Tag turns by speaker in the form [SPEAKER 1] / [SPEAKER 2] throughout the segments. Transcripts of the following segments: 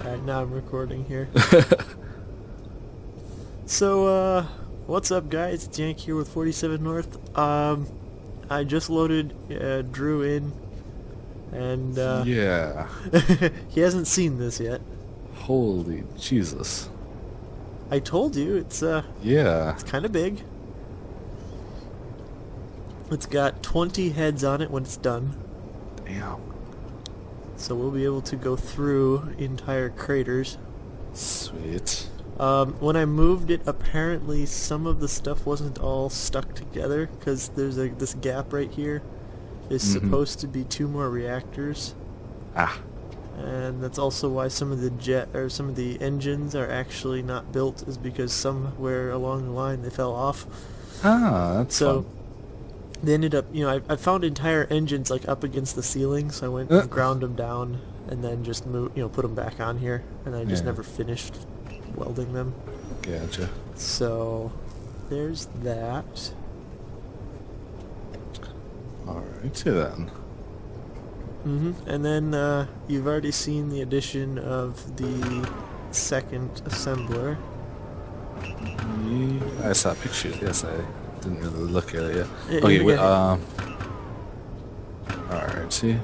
[SPEAKER 1] Alright, now I'm recording here. So, what's up guys? It's Yank here with 47 North. I just loaded Drew in, and
[SPEAKER 2] yeah.
[SPEAKER 1] he hasn't seen this yet.
[SPEAKER 2] Holy Jesus.
[SPEAKER 1] I told you, it's kind of big. It's got 20 heads on it when it's done.
[SPEAKER 2] Damn.
[SPEAKER 1] So we'll be able to go through entire craters.
[SPEAKER 2] Sweet.
[SPEAKER 1] When I moved it, apparently some of the stuff wasn't all stuck together, because there's this gap right here. Is supposed to be 2 more reactors.
[SPEAKER 2] Ah.
[SPEAKER 1] And that's also why some of the engines are actually not built, is because somewhere along the line they fell off.
[SPEAKER 2] Ah, that's fun.
[SPEAKER 1] They ended up, I found entire engines like up against the ceiling, so I went and ground them down, and then just put them back on here, and I just never finished welding them.
[SPEAKER 2] Gotcha.
[SPEAKER 1] So, there's that.
[SPEAKER 2] Alrighty then.
[SPEAKER 1] And then you've already seen the addition of the second assembler.
[SPEAKER 2] I saw pictures. Yes, I didn't really look at it yet.
[SPEAKER 1] Okay,
[SPEAKER 2] wait, alrighty.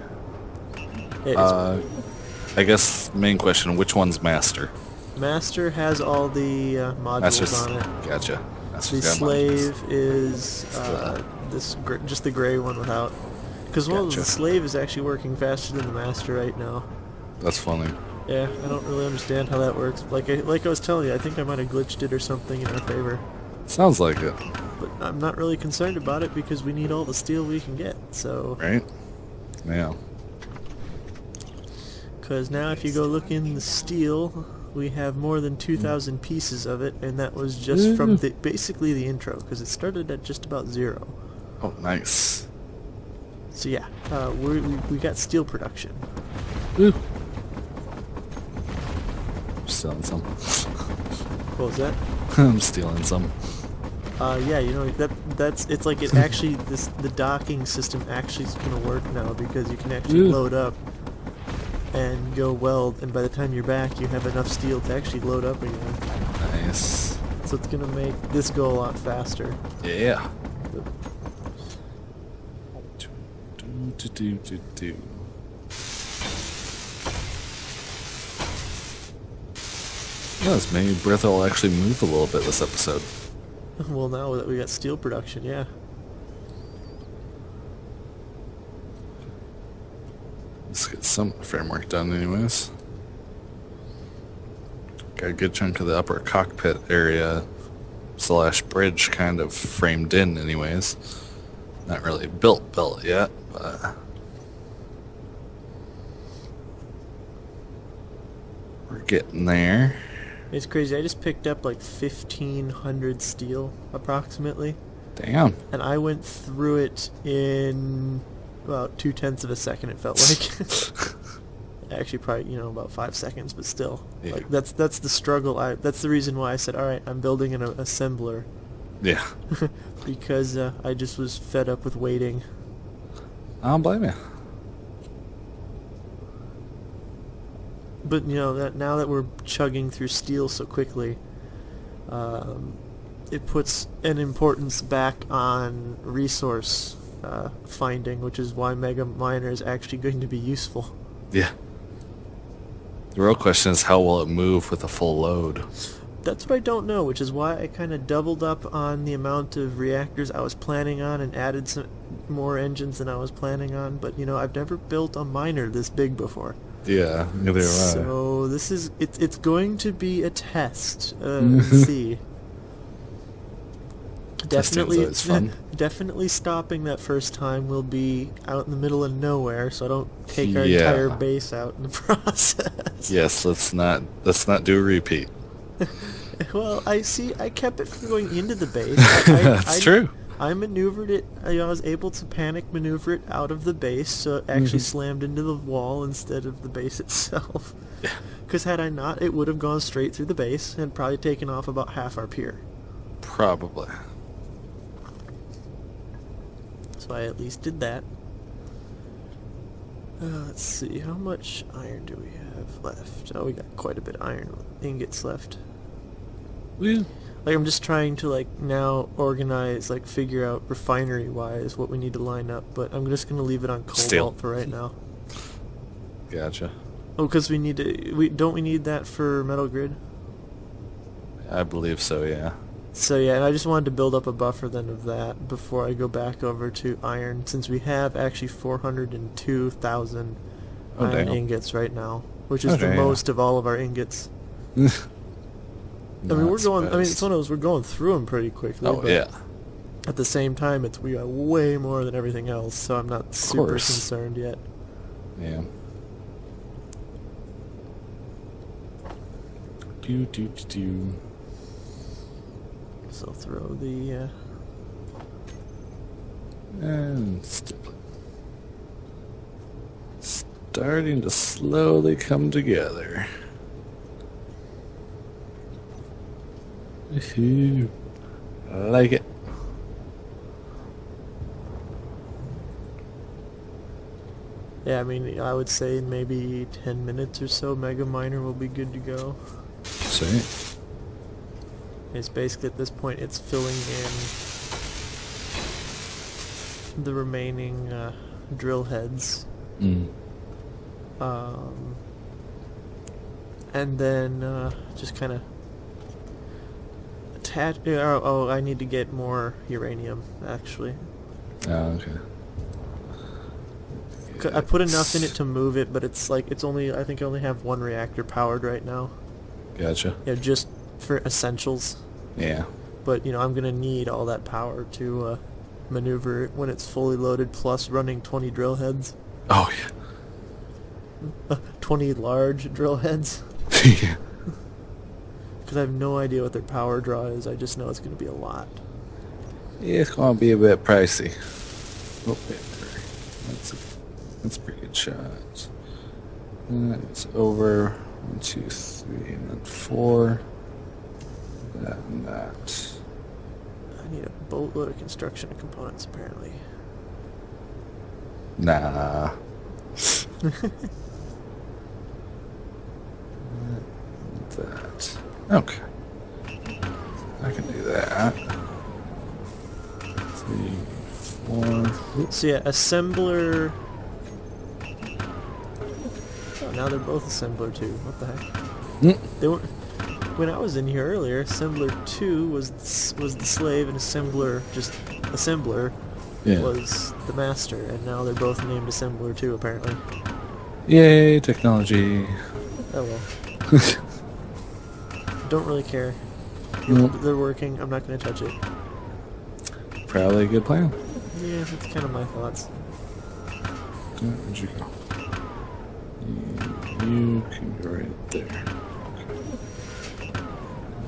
[SPEAKER 2] I guess main question: which one's master?
[SPEAKER 1] Master has all the modules on it.
[SPEAKER 2] Gotcha.
[SPEAKER 1] The slave is just the gray one without. Because the slave is actually working faster than the master right now.
[SPEAKER 2] That's funny.
[SPEAKER 1] Yeah, I don't really understand how that works. Like I was telling you, I think I might have glitched it or something in our favor.
[SPEAKER 2] Sounds like it.
[SPEAKER 1] But I'm not really concerned about it because we need all the steel we can get. So.
[SPEAKER 2] Right. Yeah.
[SPEAKER 1] Because now, if you go look in the steel, we have more than 2,000 pieces of it, and that was just from basically the intro, because it started at just about 0.
[SPEAKER 2] Oh, nice.
[SPEAKER 1] So yeah, we got steel production.
[SPEAKER 2] Ooh. I'm stealing some.
[SPEAKER 1] What was that?
[SPEAKER 2] I'm stealing some.
[SPEAKER 1] Yeah, it's like it actually the docking system actually is gonna work now, because you can actually load up and go weld, and by the time you're back, you have enough steel to actually load up again.
[SPEAKER 2] Nice.
[SPEAKER 1] So it's gonna make this go a lot faster.
[SPEAKER 2] Yeah. Yes, maybe Bertha will actually move a little bit this episode.
[SPEAKER 1] Well, now that we got steel production, yeah.
[SPEAKER 2] Let's get some framework done anyways. Got a good chunk of the upper cockpit area / bridge kind of framed in anyways. Not really built yet, but we're getting there.
[SPEAKER 1] It's crazy. I just picked up like 1,500 steel, approximately.
[SPEAKER 2] Damn.
[SPEAKER 1] And I went through it in about 0.2 of a second, it felt like. Actually, probably, about 5 seconds, but still.
[SPEAKER 2] Yeah.
[SPEAKER 1] Like, that's the struggle. That's the reason why I said, alright, I'm building an assembler.
[SPEAKER 2] Yeah.
[SPEAKER 1] Because I just was fed up with waiting.
[SPEAKER 2] I don't blame you.
[SPEAKER 1] But now that we're chugging through steel so quickly, it puts an importance back on resource finding, which is why Mega Miner is actually going to be useful.
[SPEAKER 2] Yeah. The real question is, how will it move with a full load?
[SPEAKER 1] That's what I don't know, which is why I kind of doubled up on the amount of reactors I was planning on and added some more engines than I was planning on. But I've never built a miner this big before.
[SPEAKER 2] Yeah, neither have I.
[SPEAKER 1] So this is it's going to be a test. Let's see. Definitely stopping that first time will be out in the middle of nowhere, so I don't take our entire base out in the process.
[SPEAKER 2] Yes, let's not do a repeat.
[SPEAKER 1] Well, I kept it from going into the base.
[SPEAKER 2] That's true.
[SPEAKER 1] I maneuvered it. I was able to panic maneuver it out of the base, so it actually slammed into the wall instead of the base itself.
[SPEAKER 2] Yeah.
[SPEAKER 1] Because had I not, it would have gone straight through the base and probably taken off about half our pier.
[SPEAKER 2] Probably.
[SPEAKER 1] So I at least did that. Let's see, how much iron do we have? have left? Oh, we got quite a bit of iron ingots left.
[SPEAKER 2] Yeah.
[SPEAKER 1] Like, I'm just trying to, like, now organize, like, figure out refinery-wise what we need to line up, but I'm just going to leave it on
[SPEAKER 2] Steel.
[SPEAKER 1] cobalt for right now.
[SPEAKER 2] Gotcha.
[SPEAKER 1] Oh, because we need to... Don't we need that for metal grid?
[SPEAKER 2] I believe so, yeah.
[SPEAKER 1] So, yeah, and I just wanted to build up a buffer then of that before I go back over to iron, since we have actually 402,000 iron ingots right now, which is the most of all of our ingots. I mean, we're going. I mean, it's one of those. We're going through them pretty quickly.
[SPEAKER 2] Oh,
[SPEAKER 1] but
[SPEAKER 2] yeah.
[SPEAKER 1] At the same time, we got way more than everything else, so I'm not super concerned yet.
[SPEAKER 2] Yeah. Do.
[SPEAKER 1] So throw the.
[SPEAKER 2] And starting to slowly come together. Woohoo. I like it.
[SPEAKER 1] Yeah, I mean, I would say in maybe 10 minutes or so, Mega Miner will be good to go.
[SPEAKER 2] Sweet.
[SPEAKER 1] It's basically, at this point, it's filling in the remaining drill heads. And then just kind of attach... Oh, I need to get more uranium, actually.
[SPEAKER 2] Oh, okay.
[SPEAKER 1] I put enough in it to move it, but it's like, it's only... I think I only have one reactor powered right now.
[SPEAKER 2] Gotcha.
[SPEAKER 1] Yeah, just for essentials.
[SPEAKER 2] Yeah.
[SPEAKER 1] But, I'm going to need all that power to maneuver it when it's fully loaded, plus running 20 drill heads.
[SPEAKER 2] Oh, yeah.
[SPEAKER 1] 20 large drill heads.
[SPEAKER 2] Yeah.
[SPEAKER 1] Because I have no idea what their power draw is. I just know it's going to be a lot.
[SPEAKER 2] Yeah, it's going to be a bit pricey. Oh, yeah. That's a pretty good shot. And it's over 1, 2, 3, and then 4. That and that.
[SPEAKER 1] I need a boatload of construction components, apparently.
[SPEAKER 2] Nah. That. Okay. I can do that. 3, 4.
[SPEAKER 1] So yeah, assembler... Oh, now they're both assembler 2. What the heck? They were... When I was in here earlier, assembler 2 was the slave, and assembler was the master, and now they're both named assembler 2, apparently.
[SPEAKER 2] Yay, technology.
[SPEAKER 1] Oh well. Don't really care. They're working. I'm not going to touch it.
[SPEAKER 2] Probably a good plan.
[SPEAKER 1] Yeah, that's kind of my thoughts.
[SPEAKER 2] Where'd you go? You can go right there.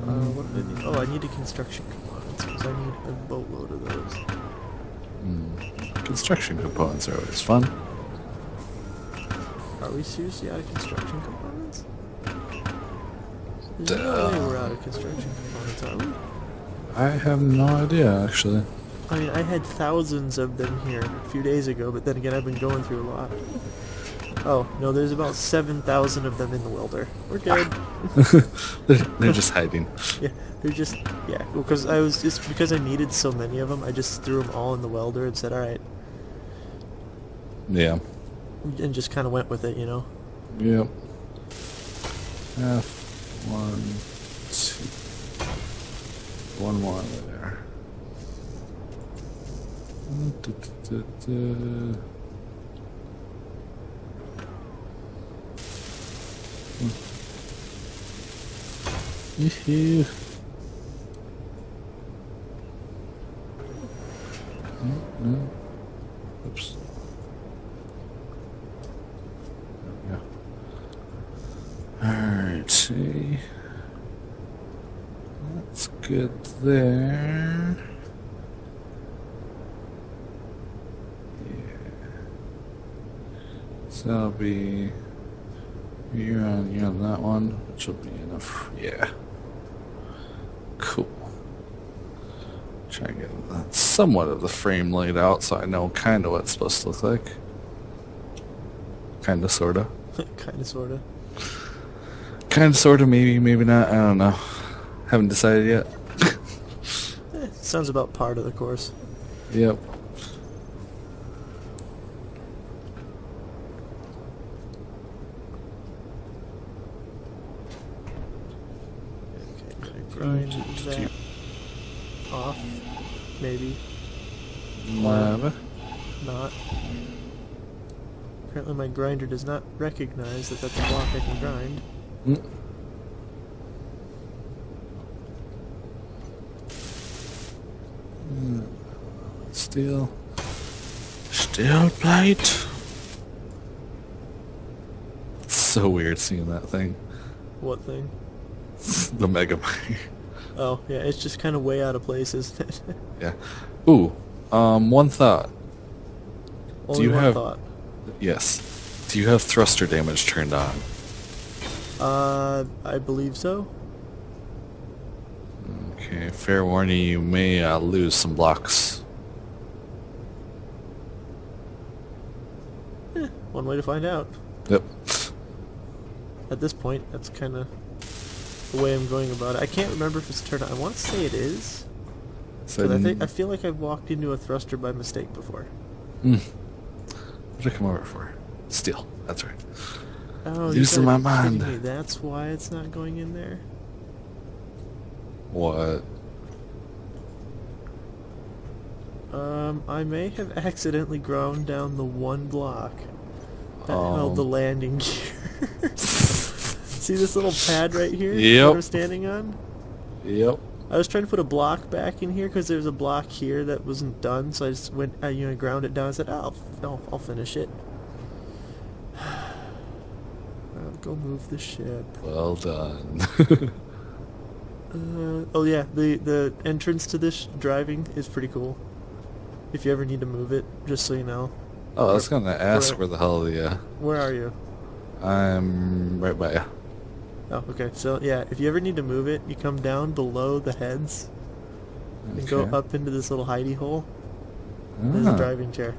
[SPEAKER 1] What did I need? Oh, I needed construction components, because I need a boatload of those.
[SPEAKER 2] Construction components are always fun.
[SPEAKER 1] Are we seriously out of construction components? There's no way we're out of construction components, are we?
[SPEAKER 2] I have no idea, actually.
[SPEAKER 1] I mean, I had thousands of them here a few days ago, but then again, I've been going through a lot. Oh, no, there's about 7,000 of them in the welder. We're good.
[SPEAKER 2] They're just hiding.
[SPEAKER 1] Yeah, they're just... Yeah, because because I needed so many of them, I just threw them all in the welder and said, alright.
[SPEAKER 2] Yeah.
[SPEAKER 1] And just kind of went with it,
[SPEAKER 2] Yep. F1, 2. One more there. Yoo-hoo. No. Oops. There we go. Alright, see. That's good there. Yeah. So that'll be you're on that one, which will be enough. Yeah. Cool. Try and get somewhat of the frame laid out so I know kind of what it's supposed to look like. Kind of, sort of.
[SPEAKER 1] Kind of, sort of.
[SPEAKER 2] Kind of, sort of, maybe, maybe not. I don't know. Haven't decided yet.
[SPEAKER 1] Sounds about part of the course.
[SPEAKER 2] Yep.
[SPEAKER 1] Okay, grind that off, maybe.
[SPEAKER 2] Lava.
[SPEAKER 1] Not. Apparently my grinder does not recognize that that's a block I can grind.
[SPEAKER 2] Steel. Steel plate. It's so weird seeing that thing.
[SPEAKER 1] What thing?
[SPEAKER 2] The Mega Mine.
[SPEAKER 1] Oh, yeah, it's just kind of way out of place, isn't it?
[SPEAKER 2] Yeah. Ooh. One thought.
[SPEAKER 1] Only
[SPEAKER 2] you
[SPEAKER 1] one
[SPEAKER 2] have-
[SPEAKER 1] thought.
[SPEAKER 2] Yes. Do you have thruster damage turned on?
[SPEAKER 1] I believe so.
[SPEAKER 2] Okay, fair warning, you may lose some blocks.
[SPEAKER 1] One way to find out.
[SPEAKER 2] Yep.
[SPEAKER 1] At this point, that's kind of the way I'm going about it. I can't remember if it's turned on. I want to say it is.
[SPEAKER 2] So
[SPEAKER 1] But I feel like I've walked into a thruster by mistake before.
[SPEAKER 2] What did I come over for? Steel. That's right.
[SPEAKER 1] Oh,
[SPEAKER 2] Losing
[SPEAKER 1] you
[SPEAKER 2] my
[SPEAKER 1] gotta be kidding
[SPEAKER 2] mind.
[SPEAKER 1] me. That's why it's not going in there.
[SPEAKER 2] What?
[SPEAKER 1] I may have accidentally ground down the one block that held the landing gear. See this little pad right here
[SPEAKER 2] Yep.
[SPEAKER 1] that I'm standing on?
[SPEAKER 2] Yep.
[SPEAKER 1] I was trying to put a block back in here because there was a block here that wasn't done, so I just went, ground it down and said, I'll finish it. I'll go move the ship.
[SPEAKER 2] Well done.
[SPEAKER 1] Oh yeah, the entrance to this driving is pretty cool. If you ever need to move it, just so you know.
[SPEAKER 2] Oh, I was gonna ask where the hell the,
[SPEAKER 1] Where are you?
[SPEAKER 2] I'm right by you.
[SPEAKER 1] Oh, okay. So yeah, if you ever need to move it, you come down below the heads and go
[SPEAKER 2] Okay.
[SPEAKER 1] up into this little hidey hole. There's a
[SPEAKER 2] Ah.
[SPEAKER 1] driving chair.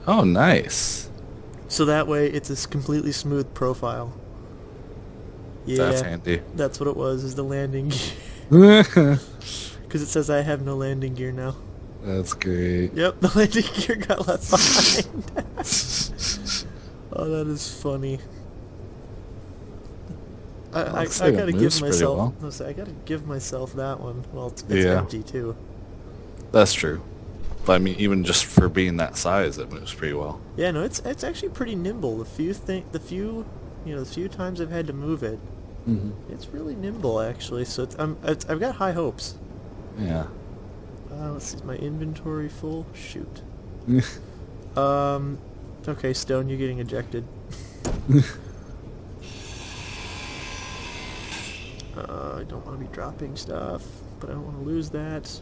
[SPEAKER 2] Oh, nice.
[SPEAKER 1] So that way, it's a completely smooth profile. Yeah,
[SPEAKER 2] That's handy.
[SPEAKER 1] that's what it was. Is the landing gear?
[SPEAKER 2] That's
[SPEAKER 1] Because it says I have no landing gear now.
[SPEAKER 2] great.
[SPEAKER 1] Yep, the landing gear got left behind. Oh, that is funny. I
[SPEAKER 2] Looks like it
[SPEAKER 1] gotta give
[SPEAKER 2] moves pretty
[SPEAKER 1] myself.
[SPEAKER 2] well.
[SPEAKER 1] No, I gotta give myself that one. Well, it's
[SPEAKER 2] Yeah.
[SPEAKER 1] empty too.
[SPEAKER 2] That's true. But I mean, even just for being that size, it moves pretty well.
[SPEAKER 1] Yeah, no, it's actually pretty nimble. The few times I've had to move it, it's really nimble actually. So I've got high hopes.
[SPEAKER 2] Yeah.
[SPEAKER 1] Let's see, is my inventory full? Shoot. Okay, Stone, you're getting ejected. I don't want to be dropping stuff, but I don't want to lose that.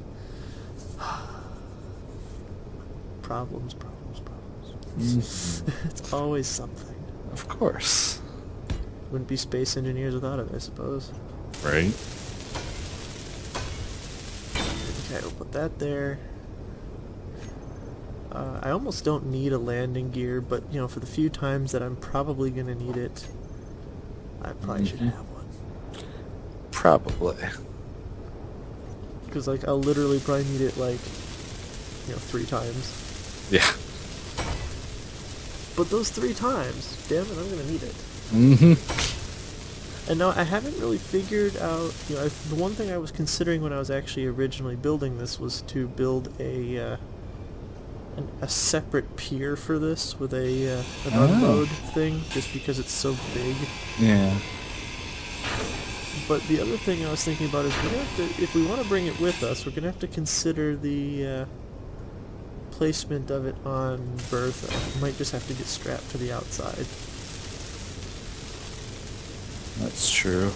[SPEAKER 1] Problems. It's always something.
[SPEAKER 2] Of course.
[SPEAKER 1] Wouldn't be space engineers without it, I suppose.
[SPEAKER 2] Right?
[SPEAKER 1] Okay, we'll put that there. I almost don't need a landing gear, but for the few times that I'm probably gonna need it, I probably should have one.
[SPEAKER 2] Probably.
[SPEAKER 1] Because I'll literally probably need it 3 times.
[SPEAKER 2] Yeah.
[SPEAKER 1] But those 3 times, damn it, I'm gonna need it. And now I haven't really figured out. The one thing I was considering when I was actually originally building this was to build a separate pier for this with an unload thing, just because it's so big.
[SPEAKER 2] Yeah.
[SPEAKER 1] But the other thing I was thinking about is if we want to bring it with us, we're gonna have to consider the placement of it on Bertha. We might just have to get strapped to the outside.
[SPEAKER 2] That's true.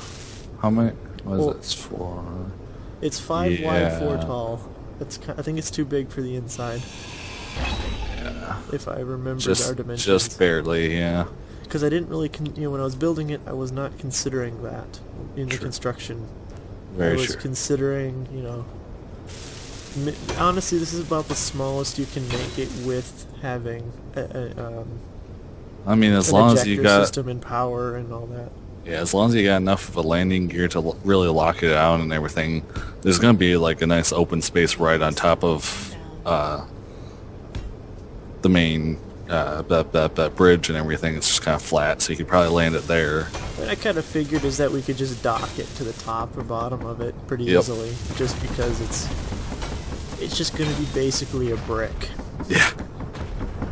[SPEAKER 2] How many? What is
[SPEAKER 1] Well,
[SPEAKER 2] it? It's 4.
[SPEAKER 1] It's 5 wide, 4
[SPEAKER 2] Yeah.
[SPEAKER 1] tall. I think it's too big for the inside.
[SPEAKER 2] Yeah.
[SPEAKER 1] If I remember our
[SPEAKER 2] Just
[SPEAKER 1] dimensions.
[SPEAKER 2] barely, yeah.
[SPEAKER 1] Because I didn't really, when I was building it, I was not considering that in the
[SPEAKER 2] True.
[SPEAKER 1] construction.
[SPEAKER 2] Very
[SPEAKER 1] I was
[SPEAKER 2] true.
[SPEAKER 1] considering, honestly, this is about the smallest you can make it with having
[SPEAKER 2] I mean, as
[SPEAKER 1] an
[SPEAKER 2] long as you
[SPEAKER 1] ejector
[SPEAKER 2] got,
[SPEAKER 1] system and power and all that.
[SPEAKER 2] Yeah, as long as you got enough of a landing gear to really lock it down and everything, there's going to be like a nice open space right on top of the main that bridge and everything. It's just kind of flat, so you could probably land it there.
[SPEAKER 1] What I kind of figured is that we could just dock it to the top or bottom of it pretty
[SPEAKER 2] Yep.
[SPEAKER 1] easily, just because it's just going to be basically a brick.
[SPEAKER 2] Yeah.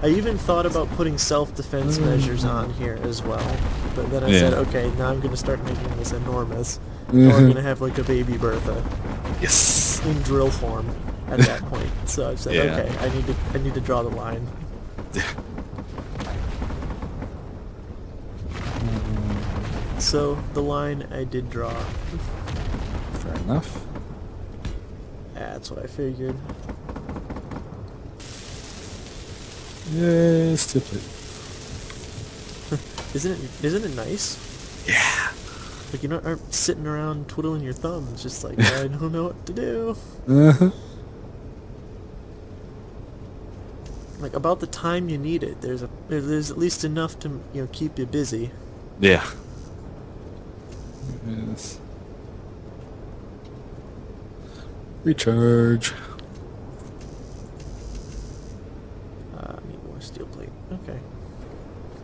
[SPEAKER 1] I even thought about putting self-defense measures on here as well, but then I said, okay, now I'm going to start making this enormous. Or I'm going to have like a baby Bertha.
[SPEAKER 2] Yes.
[SPEAKER 1] In drill form at that point. So I said, okay, I need to draw the line.
[SPEAKER 2] Yeah.
[SPEAKER 1] So the line I did draw.
[SPEAKER 2] Fair enough.
[SPEAKER 1] That's what I figured.
[SPEAKER 2] Yeah, stupid.
[SPEAKER 1] Isn't it nice?
[SPEAKER 2] Yeah.
[SPEAKER 1] Like you aren't sitting around twiddling your thumbs, just like I don't know what to do. Like about the time you need it, there's at least enough to keep you busy.
[SPEAKER 2] Yeah. Yes. Recharge.
[SPEAKER 1] Need more steel plate. Okay.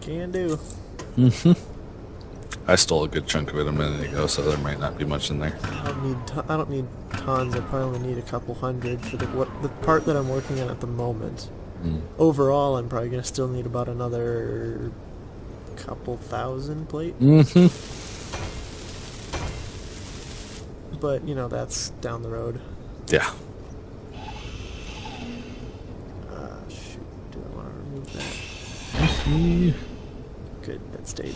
[SPEAKER 1] Can do.
[SPEAKER 2] I stole a good chunk of it a minute ago, so there might not be much in there.
[SPEAKER 1] I don't need tons. I probably only need a couple hundred for the part that I'm working on at the moment. Overall, I'm probably gonna still need about another couple thousand plate. But that's down the road.
[SPEAKER 2] Yeah.
[SPEAKER 1] Shoot. Do I want to remove that? Good. That stayed.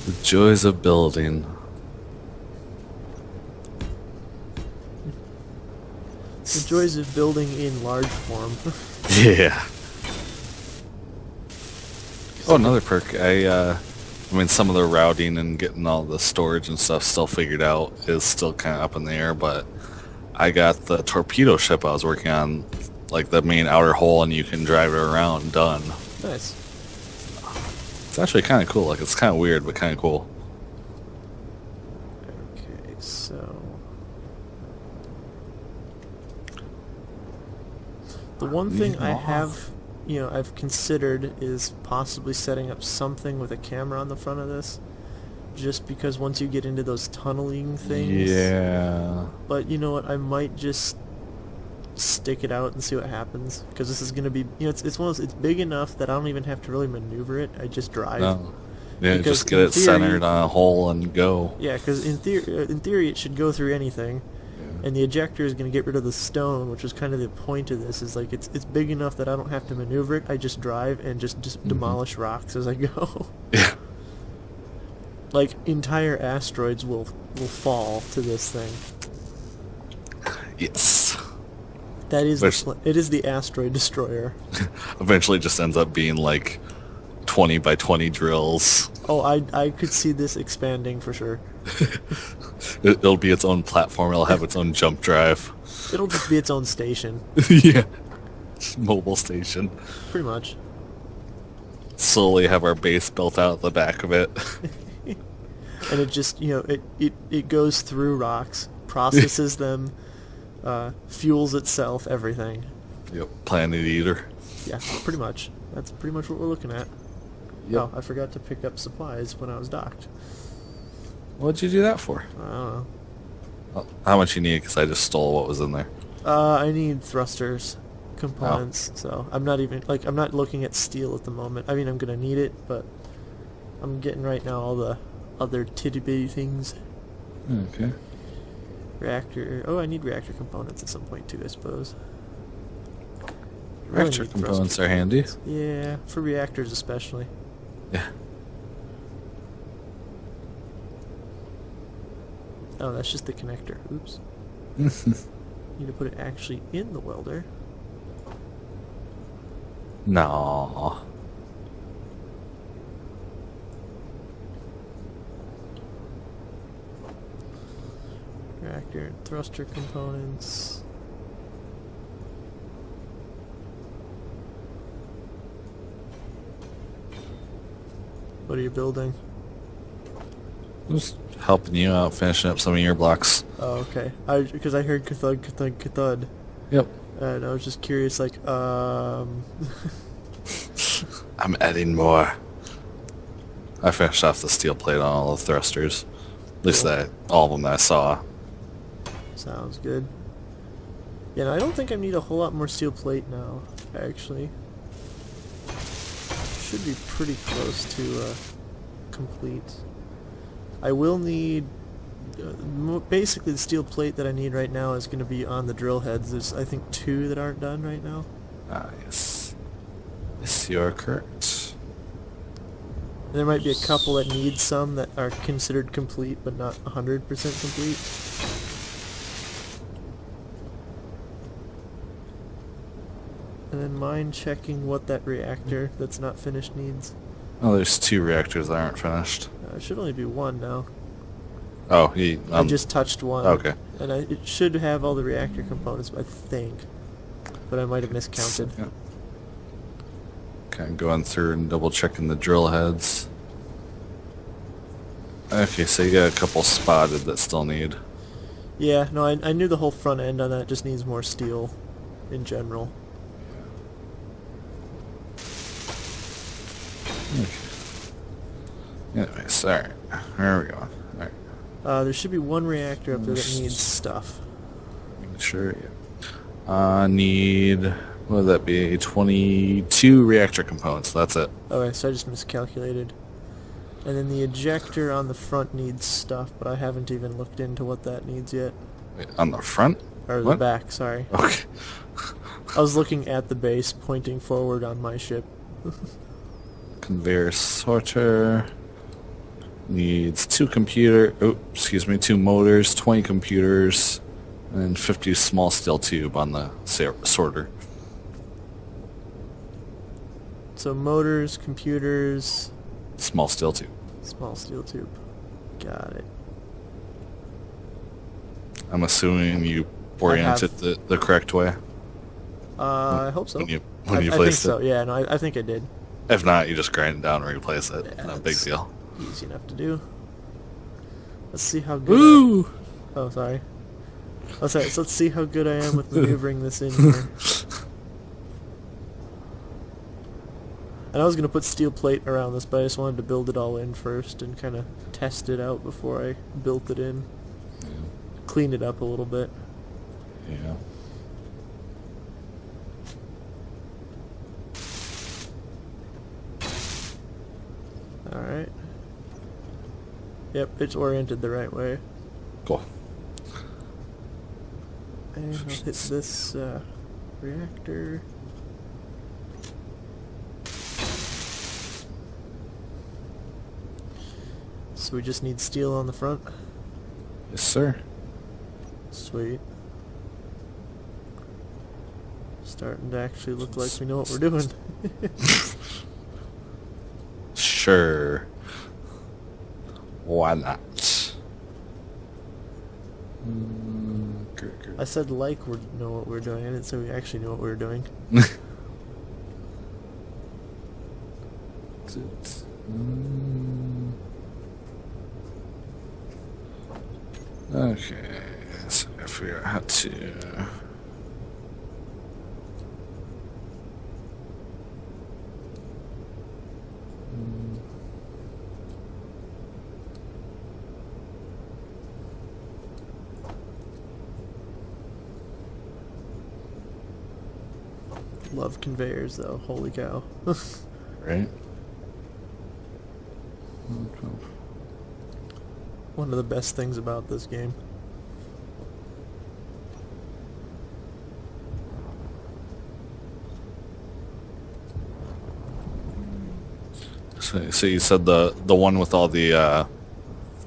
[SPEAKER 2] The joys of building.
[SPEAKER 1] The joys of building in large form.
[SPEAKER 2] Yeah. Oh, another perk. I mean, some of the routing and getting all the storage and stuff still figured out is still kind of up in the air, but I got the torpedo ship I was working on, like the main outer hull, and you can drive it around, done.
[SPEAKER 1] Nice.
[SPEAKER 2] It's actually kind of cool. Like, it's kind of weird, but kind of cool.
[SPEAKER 1] Okay, so the one thing I have, I've considered is possibly setting up something with a camera on the front of this, just because once you get into those tunneling things.
[SPEAKER 2] Yeah.
[SPEAKER 1] But you know what? I might just stick it out and see what happens, because this is going to be, it's one of those, it's big enough that I don't even have to really maneuver it. I just drive.
[SPEAKER 2] No. Yeah,
[SPEAKER 1] Because
[SPEAKER 2] just get
[SPEAKER 1] in
[SPEAKER 2] it
[SPEAKER 1] theory-
[SPEAKER 2] centered on a hole and go.
[SPEAKER 1] Yeah, because in theory it should go through anything. And the ejector is going to get rid of the stone, which is kind of the point of this. Is like it's big enough that I don't have to maneuver it. I just drive and just demolish rocks as I go.
[SPEAKER 2] Yeah.
[SPEAKER 1] Like entire asteroids will fall to this thing.
[SPEAKER 2] Yes.
[SPEAKER 1] That is it is the asteroid destroyer.
[SPEAKER 2] Eventually just ends up being like 20 by 20 drills.
[SPEAKER 1] Oh, I could see this expanding for sure.
[SPEAKER 2] It'll be its own platform. It'll have its own jump drive.
[SPEAKER 1] It'll just be its own station,
[SPEAKER 2] Yeah. Mobile station.
[SPEAKER 1] pretty much.
[SPEAKER 2] Slowly have our base built out the back of it.
[SPEAKER 1] And it just it goes through rocks, processes them, fuels itself, everything.
[SPEAKER 2] Yep. Planet Eater.
[SPEAKER 1] Yeah, pretty much. That's pretty much what we're looking at.
[SPEAKER 2] Yep.
[SPEAKER 1] Oh, I forgot to pick up supplies when I was docked.
[SPEAKER 2] What'd you do that for?
[SPEAKER 1] I don't know.
[SPEAKER 2] Well, how much you need? Because I just stole what was in there.
[SPEAKER 1] I need thrusters, components. So I'm not looking at steel at the moment. I mean, I'm gonna need it, but I'm getting right now all the other titty bitty things.
[SPEAKER 2] Okay.
[SPEAKER 1] Reactor. Oh, I need reactor components at some point too, I suppose. I really
[SPEAKER 2] Reactor
[SPEAKER 1] need
[SPEAKER 2] components
[SPEAKER 1] thruster
[SPEAKER 2] are handy.
[SPEAKER 1] Yeah, for reactors especially.
[SPEAKER 2] Yeah.
[SPEAKER 1] Oh, that's just the connector. Oops. Need to put it actually in the welder.
[SPEAKER 2] No.
[SPEAKER 1] reactor, thruster components. What are you building?
[SPEAKER 2] Just helping you out, finishing up some of your blocks.
[SPEAKER 1] Oh, okay. Because I heard kathud, kathud, kathud.
[SPEAKER 2] Yep.
[SPEAKER 1] And I was just curious, like,
[SPEAKER 2] I'm adding more. I finished off the steel plate on all the thrusters. At least
[SPEAKER 1] Cool.
[SPEAKER 2] all of them that I saw.
[SPEAKER 1] Sounds good. Yeah, no, I don't think I need a whole lot more steel plate now, actually. Should be pretty close to complete. I will need... basically, the steel plate that I need right now is going to be on the drill heads. There's, I think, 2 that aren't done right now.
[SPEAKER 2] Ah, yes. Yes, you are correct.
[SPEAKER 1] And there might be a couple that need some that are considered complete, but not 100% complete. And then mine checking what that reactor that's not finished needs.
[SPEAKER 2] Oh, there's 2 reactors that aren't finished.
[SPEAKER 1] It should only be 1 now.
[SPEAKER 2] Oh,
[SPEAKER 1] I just touched 1.
[SPEAKER 2] Okay.
[SPEAKER 1] And it should have all the reactor components, I think. But I might have miscounted.
[SPEAKER 2] Yeah. Kind of going through and double checking the drill heads. Okay, so you got a couple spotted that still need.
[SPEAKER 1] Yeah, no, I knew the whole front end on that just needs more steel in general.
[SPEAKER 2] Okay. Anyways, alright. Where are we going? Alright.
[SPEAKER 1] There should be 1 reactor up there that needs stuff.
[SPEAKER 2] Make sure, yeah. Need, what would that be? 22 reactor components. That's it.
[SPEAKER 1] Okay, so I just miscalculated. And then the ejector on the front needs stuff, but I haven't even looked into what that needs yet.
[SPEAKER 2] Wait, on the front?
[SPEAKER 1] Or the
[SPEAKER 2] What?
[SPEAKER 1] back, sorry.
[SPEAKER 2] Okay.
[SPEAKER 1] I was looking at the base, pointing forward on my ship.
[SPEAKER 2] Conveyor sorter needs 2 2 motors, 20 computers, and 50 small steel tube on the sorter.
[SPEAKER 1] So motors, computers,
[SPEAKER 2] Small steel tube.
[SPEAKER 1] small steel tube. Got it.
[SPEAKER 2] I'm assuming you oriented the correct way
[SPEAKER 1] I hope so.
[SPEAKER 2] when you
[SPEAKER 1] I think
[SPEAKER 2] placed
[SPEAKER 1] so.
[SPEAKER 2] it.
[SPEAKER 1] Yeah, no, I think I did.
[SPEAKER 2] If not, you just grind it down and replace it.
[SPEAKER 1] Yeah,
[SPEAKER 2] No big
[SPEAKER 1] that's
[SPEAKER 2] deal.
[SPEAKER 1] Easy enough to do. Let's see how good.
[SPEAKER 2] Woo!
[SPEAKER 1] Oh, sorry. Oh, sorry. So let's see how good I am with maneuvering this in here. And I was gonna put steel plate around this, but I just wanted to build it all in first and kind of test it out before I built it in.
[SPEAKER 2] Yeah.
[SPEAKER 1] Clean it up a little bit.
[SPEAKER 2] Yeah.
[SPEAKER 1] Alright. Yep, it's oriented the right way.
[SPEAKER 2] Cool.
[SPEAKER 1] And I'll hit this reactor. So we just need steel on the front.
[SPEAKER 2] Yes, sir.
[SPEAKER 1] Sweet. Starting to actually look like we know what we're doing.
[SPEAKER 2] Sure. Why not?
[SPEAKER 1] I said like we know what we're doing. I didn't say we actually know what we were doing.
[SPEAKER 2] Okay, so I figure out how to.
[SPEAKER 1] Love conveyors though. Holy cow.
[SPEAKER 2] Right?
[SPEAKER 1] One of the best things about this game.
[SPEAKER 2] So you said the one with all the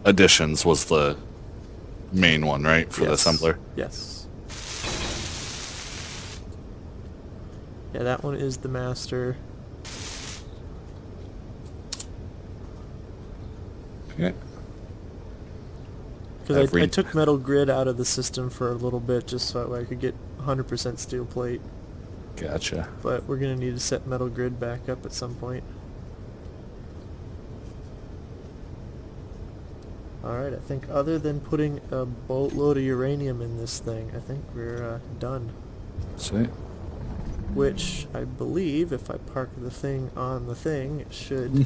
[SPEAKER 2] additions was the main one, right, for the
[SPEAKER 1] Yes.
[SPEAKER 2] assembler?
[SPEAKER 1] Yes. Yeah, that one is the master.
[SPEAKER 2] Okay.
[SPEAKER 1] Because I took metal grid out of the system for a little bit just so I could get 100% steel plate.
[SPEAKER 2] Gotcha.
[SPEAKER 1] But we're going to need to set metal grid back up at some point. Alright, I think other than putting a boatload of uranium in this thing, I think we're done.
[SPEAKER 2] Sweet.
[SPEAKER 1] Which, I believe, if I park the thing on the thing, it should,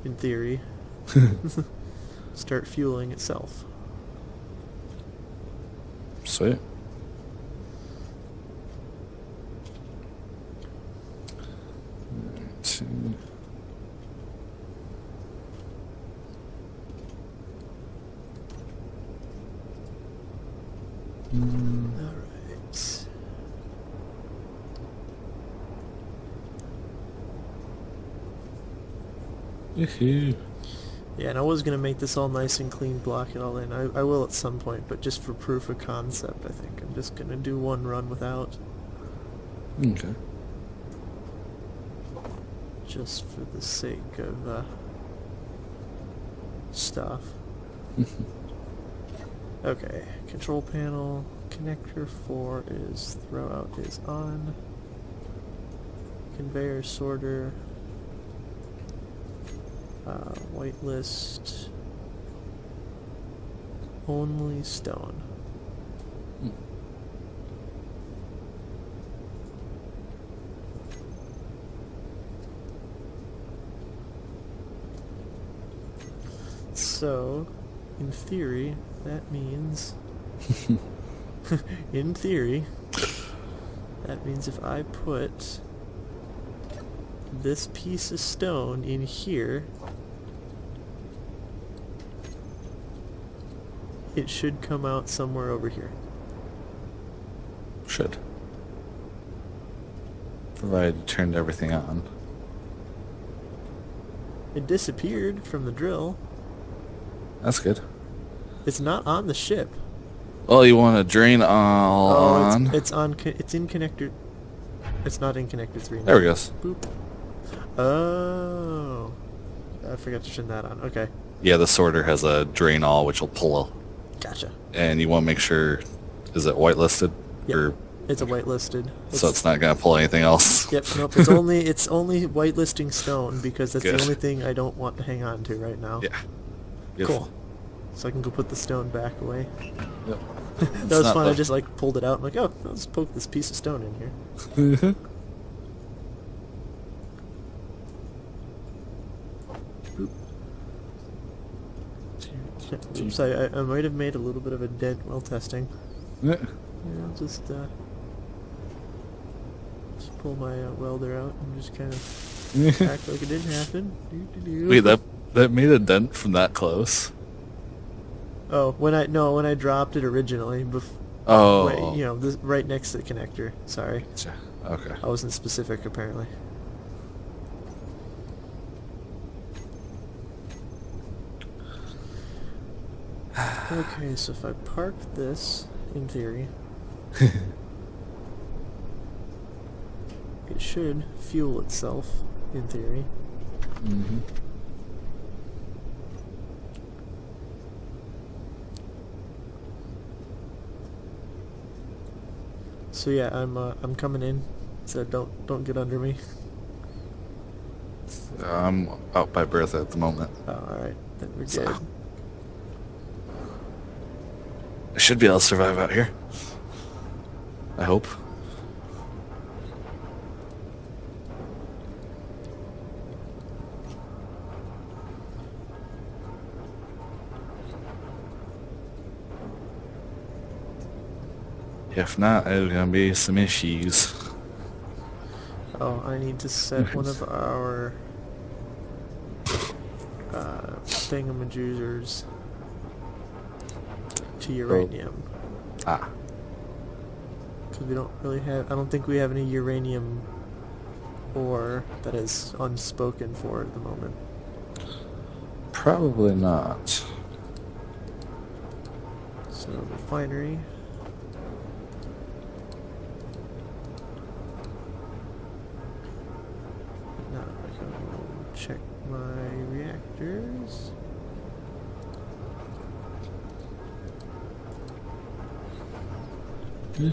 [SPEAKER 1] in theory, start fueling itself.
[SPEAKER 2] Sweet.
[SPEAKER 1] Alright.
[SPEAKER 2] Yoo-hoo.
[SPEAKER 1] Yeah, and I was going to make this all nice and clean, block it all in. I will at some point, but just for proof of concept, I think. I'm just going to do one run without.
[SPEAKER 2] Okay.
[SPEAKER 1] Just for the sake of stuff. Okay, control panel, connector 4 is throwout is on. Conveyor sorter. Whitelist. Only stone. So, in theory, that means... in theory, that means if I put this piece of stone in here, it should come out somewhere over here.
[SPEAKER 2] Should. Provided you turned everything on.
[SPEAKER 1] It disappeared from the drill.
[SPEAKER 2] That's good.
[SPEAKER 1] It's not on the ship.
[SPEAKER 2] Oh, you want to drain all on?
[SPEAKER 1] It's on. It's in connector. It's not in connector 3.
[SPEAKER 2] There we go.
[SPEAKER 1] Boop. Oh, I forgot to turn that on. Okay.
[SPEAKER 2] Yeah, the sorter has a drain all, which will pull.
[SPEAKER 1] Gotcha.
[SPEAKER 2] And you want to make sure, is it whitelisted?
[SPEAKER 1] Yep.
[SPEAKER 2] Or,
[SPEAKER 1] it's a whitelisted.
[SPEAKER 2] so it's not going to pull anything else?
[SPEAKER 1] Yep. Nope. It's only whitelisting stone because that's
[SPEAKER 2] Good.
[SPEAKER 1] the only thing I don't want to hang on to right now.
[SPEAKER 2] Yeah.
[SPEAKER 1] Beautiful. Cool. So I can go put the stone back away.
[SPEAKER 2] Yep.
[SPEAKER 1] That was fun. I just like pulled it out. I'm like, oh, I'll just poke this piece of stone in here. Oops, I might have made a little bit of a dent while testing.
[SPEAKER 2] Yeah.
[SPEAKER 1] Yeah, just pull my welder out and just kind of act like it didn't happen.
[SPEAKER 2] Wait, that made a dent from that close?
[SPEAKER 1] Oh, when I dropped it originally.
[SPEAKER 2] Oh.
[SPEAKER 1] Wait, you know, right next to the connector. Sorry.
[SPEAKER 2] Okay.
[SPEAKER 1] I wasn't specific apparently. Okay, so if I park this, in theory, it should fuel itself, in theory.
[SPEAKER 2] Mm-hmm.
[SPEAKER 1] So yeah, I'm coming in. So don't get under me.
[SPEAKER 2] I'm out by Bertha at the moment.
[SPEAKER 1] Oh, all right, then we're
[SPEAKER 2] So,
[SPEAKER 1] good.
[SPEAKER 2] I should be able to survive out here. I hope. If not, there's gonna be some issues.
[SPEAKER 1] Oh, I need to set one of our thingamajoozers to uranium.
[SPEAKER 2] Ah.
[SPEAKER 1] Because we don't really have... I don't think we have any uranium ore that is unspoken for at the moment.
[SPEAKER 2] Probably not.
[SPEAKER 1] So, refinery. Now I go check my reactors.
[SPEAKER 2] Okay,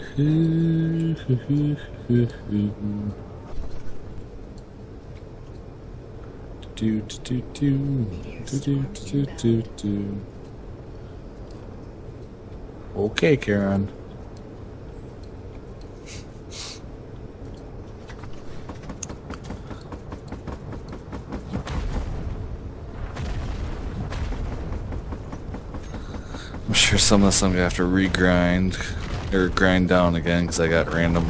[SPEAKER 2] Karen. I'm sure some of this I'm gonna have to regrind or grind down again because I got random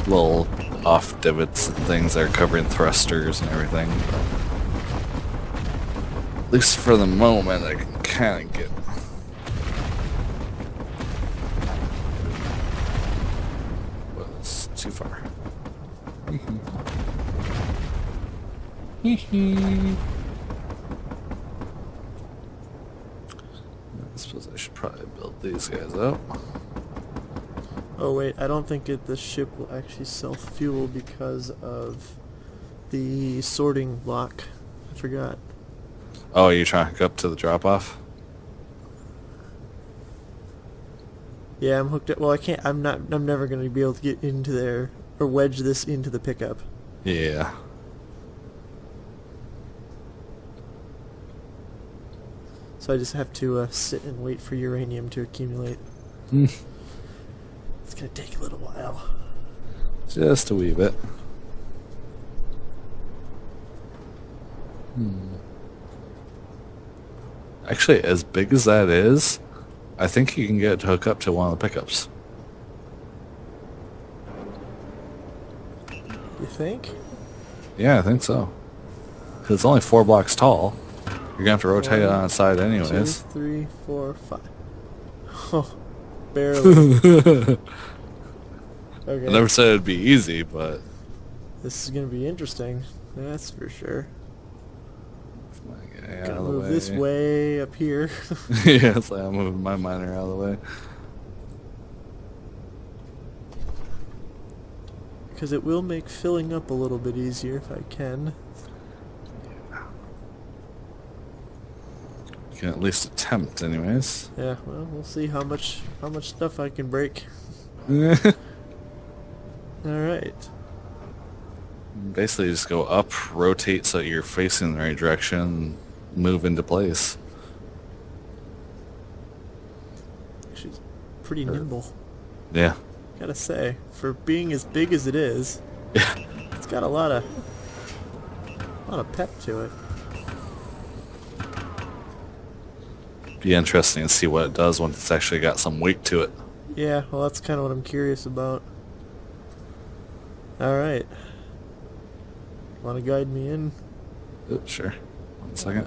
[SPEAKER 2] little off divots and things that are covering thrusters and everything. At least for the moment, I can kind of get. But it's too far. I suppose I should probably build these guys up.
[SPEAKER 1] Oh wait, I don't think the ship will actually self-fuel because of the sorting lock. I forgot.
[SPEAKER 2] Oh, you're trying to go up to the drop-off?
[SPEAKER 1] Yeah, I'm hooked up. Well, I can't. I'm never going to be able to get into there or wedge this into the pickup.
[SPEAKER 2] Yeah.
[SPEAKER 1] So I just have to sit and wait for uranium to accumulate. It's going to take a little while.
[SPEAKER 2] Just a wee bit. Actually, as big as that is, I think you can get it to hook up to one of the pickups.
[SPEAKER 1] You think?
[SPEAKER 2] Yeah, I think so. 'Cause it's only 4 blocks tall. You're gonna have to rotate it on its side
[SPEAKER 1] 2,
[SPEAKER 2] anyways.
[SPEAKER 1] 3, 4, 5. Oh, barely. Okay.
[SPEAKER 2] I never said it'd be easy, but
[SPEAKER 1] This is going to be interesting. That's for sure.
[SPEAKER 2] out
[SPEAKER 1] Gotta
[SPEAKER 2] of the
[SPEAKER 1] move
[SPEAKER 2] way.
[SPEAKER 1] this way up here.
[SPEAKER 2] Yeah, it's like I'm moving my miner out of the way.
[SPEAKER 1] Because it will make filling up a little bit easier if I can.
[SPEAKER 2] You can at least attempt, anyways.
[SPEAKER 1] Yeah, well, we'll see how much stuff I can break. Alright.
[SPEAKER 2] Basically, just go up, rotate so you're facing the right direction, move into place.
[SPEAKER 1] She's pretty nimble.
[SPEAKER 2] Yeah.
[SPEAKER 1] Gotta say, for being as big as it is,
[SPEAKER 2] Yeah.
[SPEAKER 1] it's got a lot of pep to it.
[SPEAKER 2] Be interesting to see what it does once it's actually got some weight to it.
[SPEAKER 1] Yeah, well, that's kind of what I'm curious about. Alright. Want to guide me in?
[SPEAKER 2] Oops, sure. 1 second.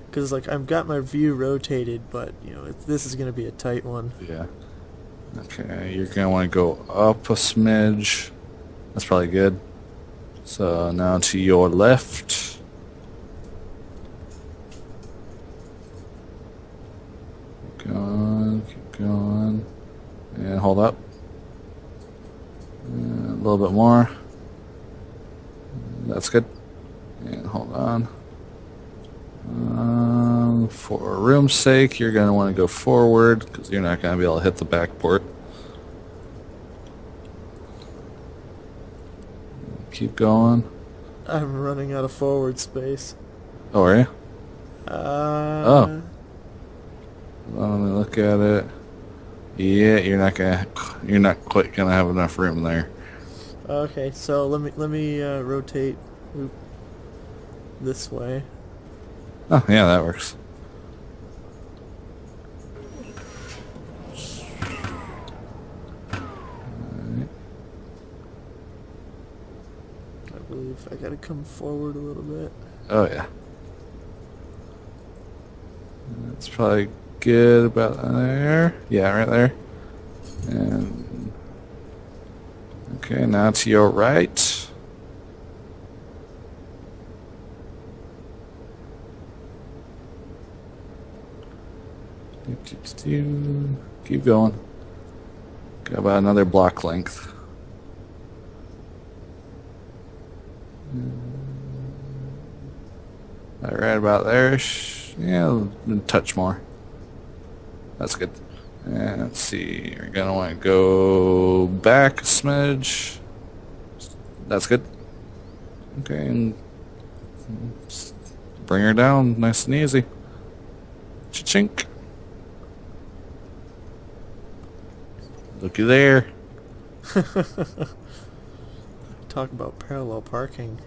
[SPEAKER 1] Because, like, I've got my view rotated, but, you know, this is going to be a tight one.
[SPEAKER 2] Yeah. Okay, you're going to want to go up a smidge. That's probably good. So now to your left. Keep going. And hold up. A little bit more. That's good. And hold on. For room's sake, you're going to want to go forward because you're not going to be able to hit the back port. Keep going.
[SPEAKER 1] I'm running out of forward space.
[SPEAKER 2] Oh, are you?
[SPEAKER 1] Oh.
[SPEAKER 2] Let me look at it. Yeah, you're not quite gonna have enough room there.
[SPEAKER 1] Okay, so let me rotate this way.
[SPEAKER 2] Oh, yeah, that works.
[SPEAKER 1] I believe I gotta come forward a little bit.
[SPEAKER 2] Oh, yeah. That's probably good about there. Yeah, right there. And okay, now to your right. Keep going. Got about another block length. Right about there. Yeah, a touch more. That's good. And let's see. You're gonna want to go back a smidge. That's good. Okay, and bring her down nice and easy. Cha-chink. Looky there.
[SPEAKER 1] Talk about parallel parking.